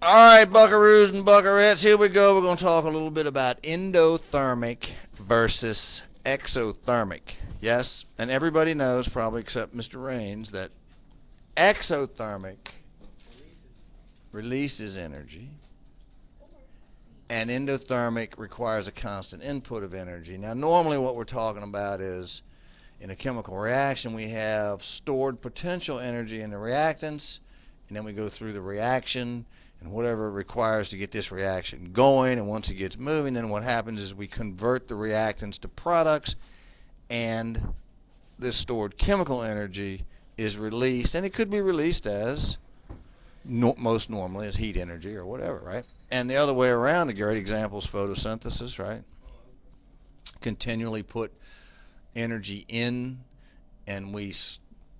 All right, buckaroos and buckarettes, here we go. We're going to talk a little bit about endothermic versus exothermic. Yes, and everybody knows, probably except Mr. Raines, that exothermic releases energy, and endothermic requires a constant input of energy. Now, normally what we're talking about is in a chemical reaction, we have stored potential energy in the reactants, and then we go through the reaction and whatever it requires to get this reaction going. And once it gets moving, then what happens is we convert the reactants to products, and this stored chemical energy is released, and it could be released as most normally as heat energy or whatever, right? And the other way around, a great example is photosynthesis, right? Continually put energy in, and we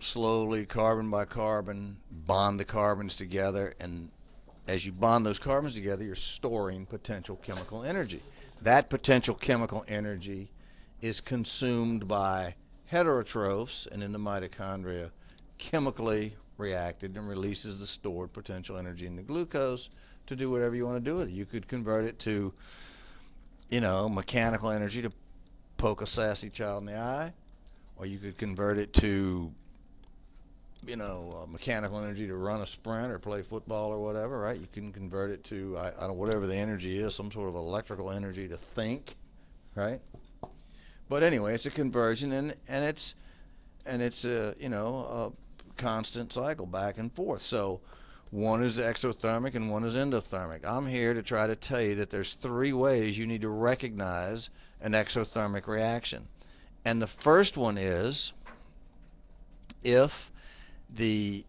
slowly, carbon by carbon, bond the carbons together, and as you bond those carbons together, you're storing potential chemical energy. That potential chemical energy is consumed by heterotrophs, and in the mitochondria chemically reacted and releases the stored potential energy in the glucose to do whatever you want to do with it. You could convert it to, mechanical energy to poke a sassy child in the eye, or you could convert it to, mechanical energy to run a sprint or play football or whatever, right? You can convert it to, I don't know, whatever the energy is, some sort of electrical energy to think, right? But anyway, it's a conversion, and it's a constant cycle back and forth. So one is exothermic and one is endothermic. I'm here to try to tell you that there's three ways you need to recognize an exothermic reaction. And the first one is if the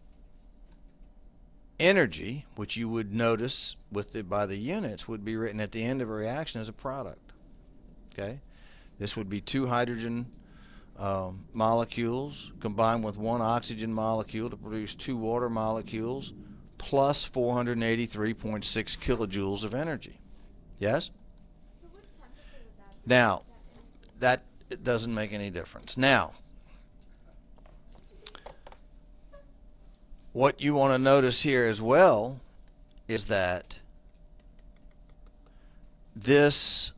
energy, which you would notice by the units, would be written at the end of a reaction as a product. Okay? This would be two hydrogen molecules combined with one oxygen molecule to produce two water molecules plus 483.6 kilojoules of energy. Yes? So what temperature would that be? Now, that it doesn't make any difference. Now, what you want to notice here as well is that this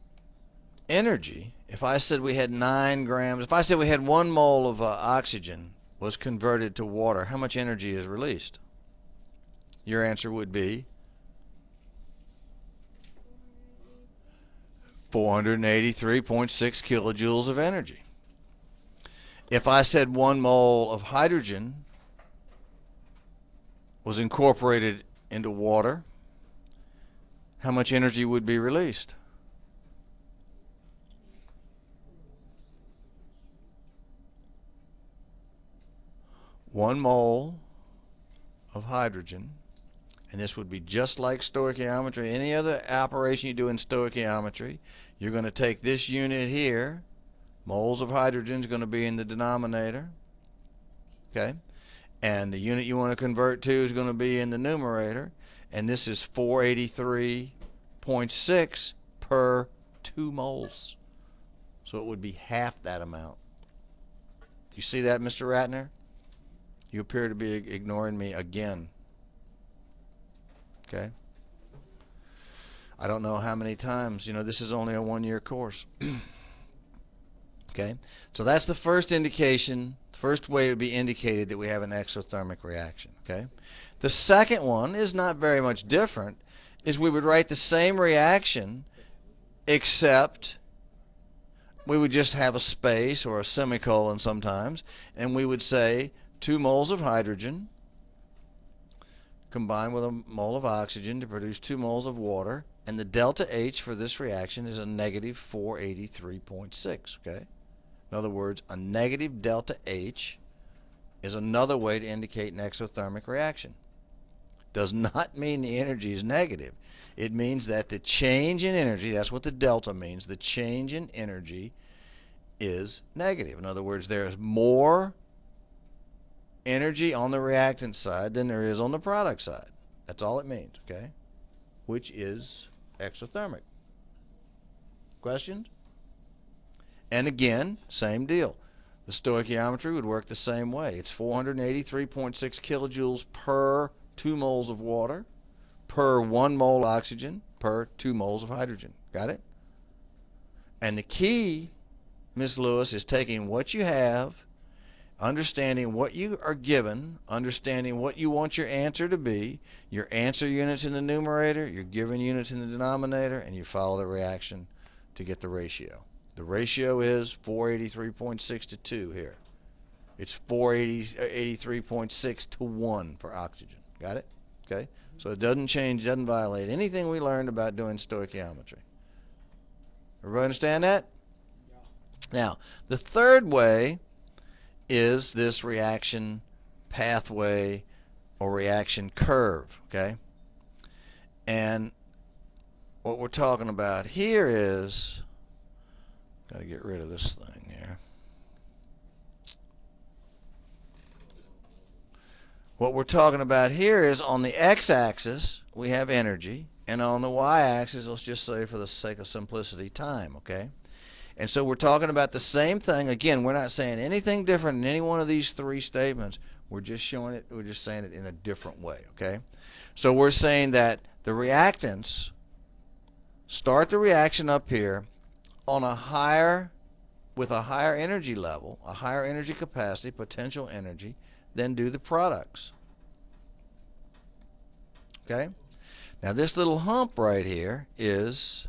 energy, if I said we had 9 grams, if I said we had 1 mole of oxygen was converted to water, how much energy is released? Your answer would be 483.6 kilojoules of energy. If I said 1 mole of hydrogen was incorporated into water, how much energy would be released? One mole of hydrogen, and this would be just like stoichiometry. Any other operation you do in stoichiometry, you're going to take this unit here, moles of hydrogen is going to be in the denominator, okay? And the unit you want to convert to is going to be in the numerator, and this is 483.6 per 2 moles. So it would be half that amount. Do you see that, Mr. Ratner? You appear to be ignoring me again. Okay? I don't know how many times. This is only a 1-year course. Okay? So that's the first indication. The first way it would be indicated that we have an exothermic reaction. Okay? The second one is not very much different. Is we would write the same reaction, except we would just have a space or a semicolon sometimes, and we would say 2 moles of hydrogen combined with a mole of oxygen to produce 2 moles of water, and the delta H for this reaction is a negative 483.6. Okay? In other words, a negative delta H is another way to indicate an exothermic reaction. Does not mean the energy is negative. It means that the change in energy, that's what the delta means, the change in energy is negative. In other words, there's more energy on the reactant side than there is on the product side. That's all it means, okay? Which is exothermic. Questions? And again, same deal. The stoichiometry would work the same way. It's 483.6 kilojoules per 2 moles of water per 1 mole of oxygen per 2 moles of hydrogen. Got it? And the key, Ms. Lewis, is taking what you have, understanding what you are given, understanding what you want your answer to be, your answer units in the numerator, your given units in the denominator, and you follow the reaction to get the ratio. The ratio is 483.6 to 2 here. It's 483.6 to 1 for oxygen. Got it? Okay? So it doesn't change, doesn't violate anything we learned about doing stoichiometry. Everybody understand that? Now, the third way is this reaction pathway or reaction curve, okay? And what we're talking about here is, got to get rid of this thing here. What we're talking about here is on the x-axis, we have energy, and on the y-axis, let's just say for the sake of simplicity, time, okay? And so we're talking about the same thing. Again, we're not saying anything different in any one of these three statements. We're just showing it, we're just saying it in a different way, okay? So we're saying that the reactants start the reaction up here on a higher, with a higher energy level, a higher energy capacity, potential energy, than do the products. Okay? Now this little hump right here is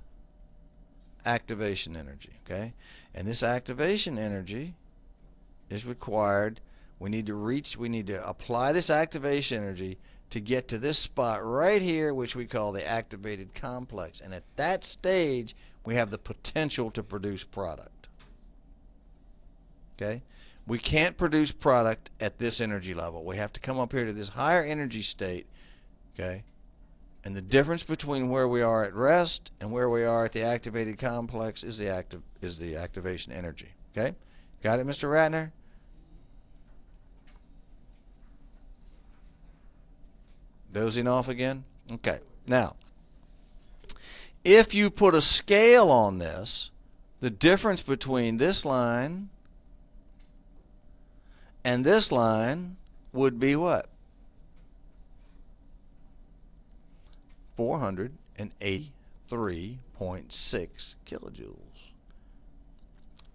activation energy, okay? And this activation energy is required. We need to apply this activation energy to get to this spot right here, which we call the activated complex. And at that stage, we have the potential to produce product. Okay? We can't produce product at this energy level. We have to come up here to this higher energy state, okay? And the difference between where we are at rest and where we are at the activated complex is the activation energy. Okay? Got it, Mr. Ratner? Dozing off again? Okay. Now, if you put a scale on this, the difference between this line and this line would be what? 483.6 kilojoules.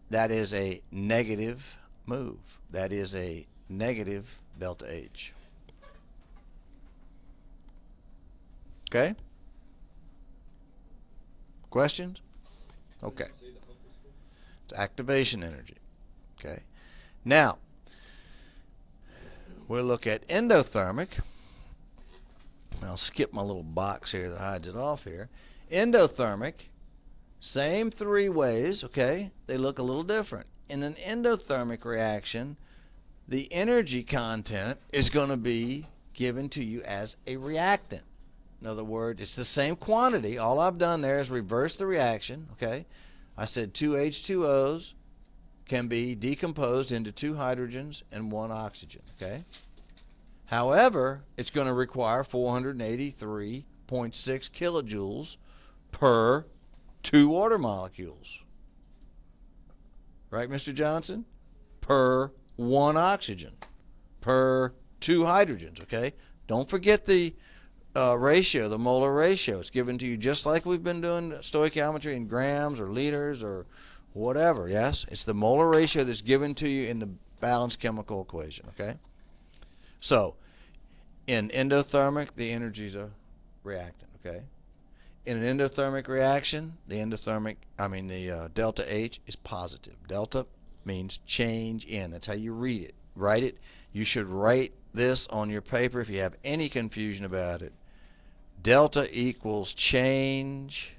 That is a negative move. That is a negative delta H. Okay? Questions? Okay. It's activation energy. Okay. Now, we'll look at endothermic. I'll skip my little box here that hides it off here. Endothermic, same three ways, okay? They look a little different. In an endothermic reaction, the energy content is going to be given to you as a reactant. In other words, it's the same quantity. All I've done there is reverse the reaction, okay? I said two H2Os can be decomposed into 2 hydrogens and 1 oxygen, okay? However, it's going to require 483.6 kilojoules per 2 water molecules. Right, Mr. Johnson? Per 1 oxygen, per 2 hydrogens, okay? Don't forget the ratio, the molar ratio. It's given to you just like we've been doing stoichiometry in grams or liters or whatever, yes? It's the molar ratio that's given to you in the balanced chemical equation, okay? So, in endothermic, the energy is a reactant, okay? In an endothermic reaction, the delta H is positive. Delta means change in. That's how you read it. Write it. You should write this on your paper if you have any confusion about it. Delta equals change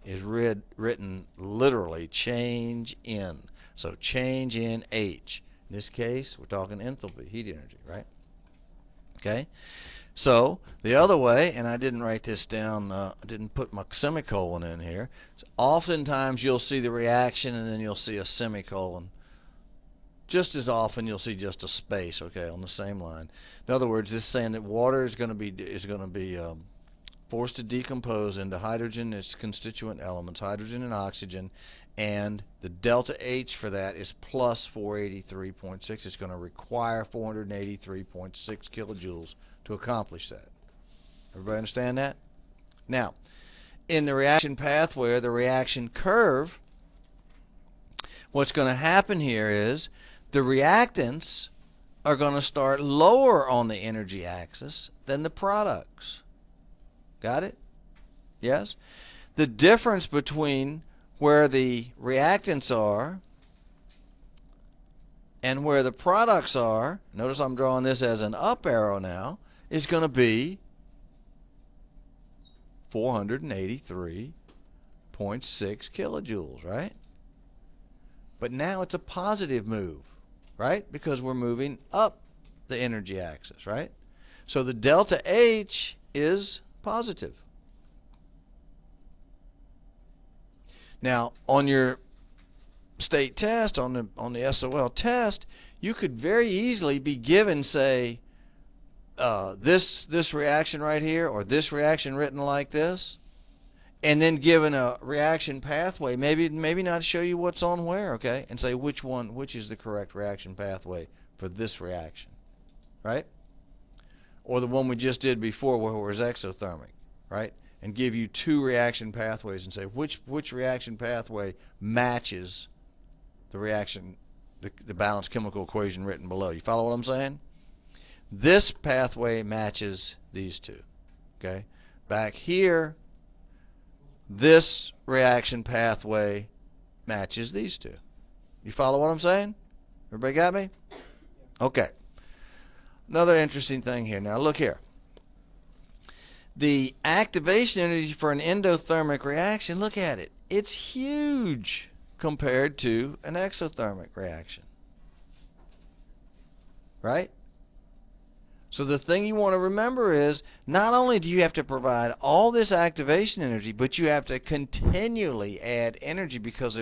is written literally change in. So change in H. In this case, we're talking enthalpy, heat energy, right? Okay? So the other way, and I didn't write this down, I didn't put my semicolon in here. So oftentimes you'll see the reaction and then you'll see a semicolon. Just as often you'll see just a space, okay, on the same line. In other words, this is saying that water is going to be forced to decompose into hydrogen, its constituent elements, hydrogen and oxygen, and the delta H for that is plus 483.6. It's going to require 483.6 kilojoules to accomplish that. Everybody understand that? Now, in the reaction pathway or the reaction curve, what's going to happen here is the reactants are going to start lower on the energy axis than the products. Got it? Yes? The difference between where the reactants are and where the products are, notice I'm drawing this as an up arrow now, is going to be 483.6 kilojoules, right? But now it's a positive move, right? Because we're moving up the energy axis, right? So the delta H is positive. Now, on your state test, on the SOL test, you could very easily be given, say, this reaction right here, or this reaction written like this, and then given a reaction pathway, maybe not show you what's on where, okay, and say which is the correct reaction pathway for this reaction, right? Or the one we just did before where it was exothermic, right? And give you two reaction pathways and say which reaction pathway matches the reaction, the balanced chemical equation written below. You follow what I'm saying? This pathway matches these two, okay? Back here, this reaction pathway matches these two. You follow what I'm saying? Everybody got me? Okay. Another interesting thing here. Now look here. The activation energy for an endothermic reaction, look at it. It's huge compared to an exothermic reaction. Right? So the thing you want to remember is not only do you have to provide all this activation energy, but you have to continually add energy because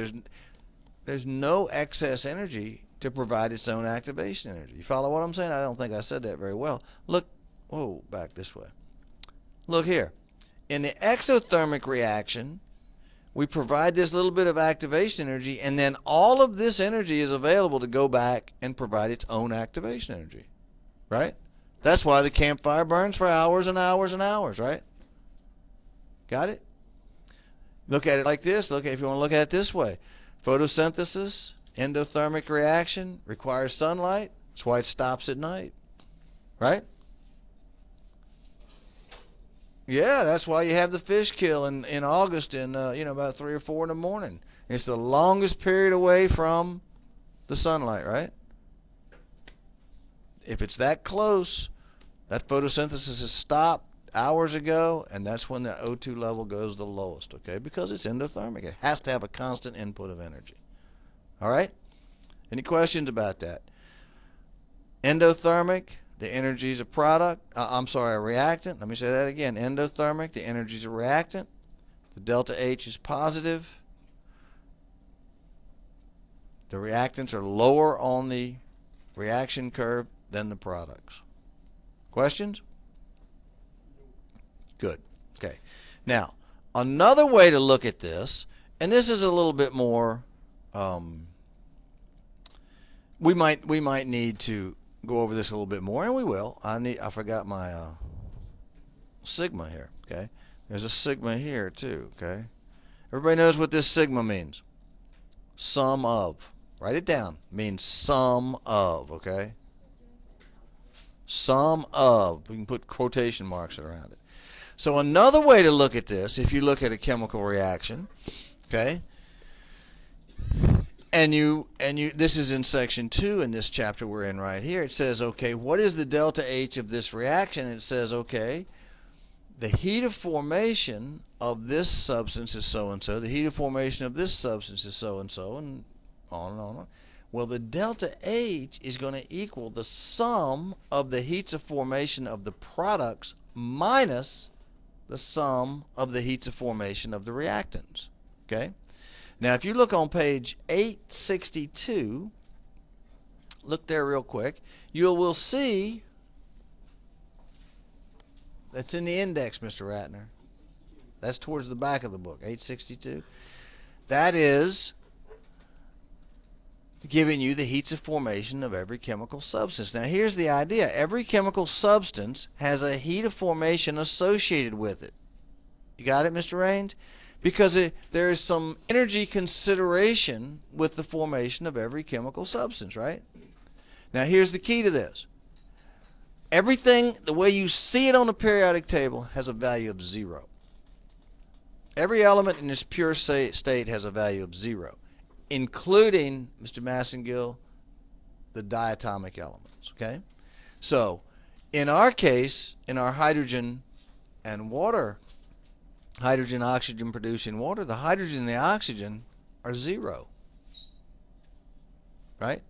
there's no excess energy to provide its own activation energy. You follow what I'm saying? I don't think I said that very well. Look, whoa, back this way. Look here. In the exothermic reaction, we provide this little bit of activation energy, and then all of this energy is available to go back and provide its own activation energy. Right? That's why the campfire burns for hours and hours and hours, right? Got it? Look at it like this. Look, if you want to look at it this way. Photosynthesis, endothermic reaction, requires sunlight. That's why it stops at night. Right? Yeah, that's why you have the fish kill in August in about 3 or 4 in the morning. It's the longest period away from the sunlight, right? If it's that close, that photosynthesis has stopped hours ago, and that's when the O2 level goes the lowest, okay? Because it's endothermic. It has to have a constant input of energy. All right? Any questions about that? Endothermic, the energy is a product. A reactant. Let me say that again. Endothermic, the energy is a reactant. The delta H is positive. The reactants are lower on the reaction curve than the products. Questions? Good. Okay. Now, another way to look at this, and this is a little bit more, we might need to go over this a little bit more, and we will. I forgot my sigma here. Okay. There's a sigma here too. Okay. Everybody knows what this sigma means. Sum of. Write it down. Means sum of. Okay. Sum of. We can put quotation marks around it. So another way to look at this, if you look at a chemical reaction, okay, and you this is in section 2 in this chapter we're in right here. It says, okay, what is the delta H of this reaction? And it says, okay, the heat of formation of this substance is so and so. The heat of formation of this substance is so and so, and on and on. Well, the delta H is going to equal the sum of the heats of formation of the products minus the sum of the heats of formation of the reactants. Okay? Now, if you look on page 862, look there real quick, you will see that's in the index, Mr. Ratner. That's towards the back of the book, 862. That is giving you the heats of formation of every chemical substance. Now here's the idea. Every chemical substance has a heat of formation associated with it. You got it, Mr. Raines? Because there is some energy consideration with the formation of every chemical substance, right? Now here's the key to this. Everything, the way you see it on the periodic table, has a value of 0. Every element in its pure state has a value of 0, including, Mr. Massengill, the diatomic elements. Okay? So, in our case, in our hydrogen and water, hydrogen, oxygen producing water, the hydrogen and the oxygen are 0. Right?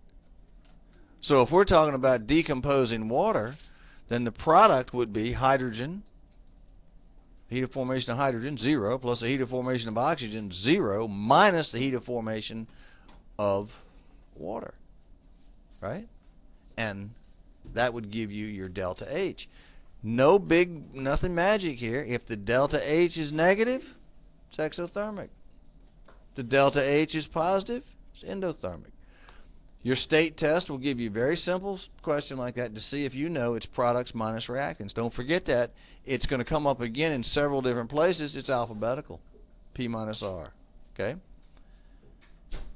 So if we're talking about decomposing water, then the product would be hydrogen, heat of formation of hydrogen, 0, plus the heat of formation of oxygen, 0, minus the heat of formation of water. Right? And that would give you your delta H. Nothing magic here. If the delta H is negative, it's exothermic. The delta H is positive, it's endothermic. Your state test will give you a very simple question like that to see if you know it's products minus reactants. Don't forget that. It's going to come up again in several different places. It's alphabetical. P minus R. Okay?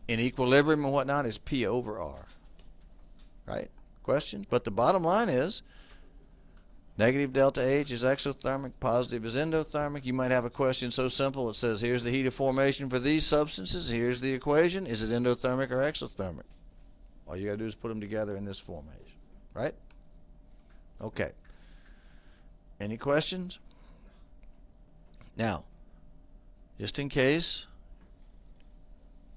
In equilibrium and whatnot, it's P over R. Right? Question? But the bottom line is negative delta H is exothermic, positive is endothermic. You might have a question so simple it says, here's the heat of formation for these substances. Here's the equation. Is it endothermic or exothermic? All you got to do is put them together in this formation. Right? Okay. Any questions? Now, just in case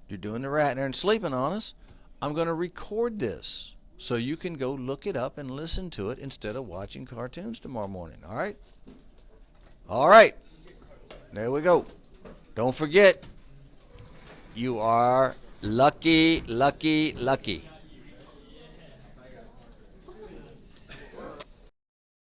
you're doing the rat there and sleeping on us, I'm going to record this so you can go look it up and listen to it instead of watching cartoons tomorrow morning. All right? All right. There we go. Don't forget, you are lucky, lucky, lucky.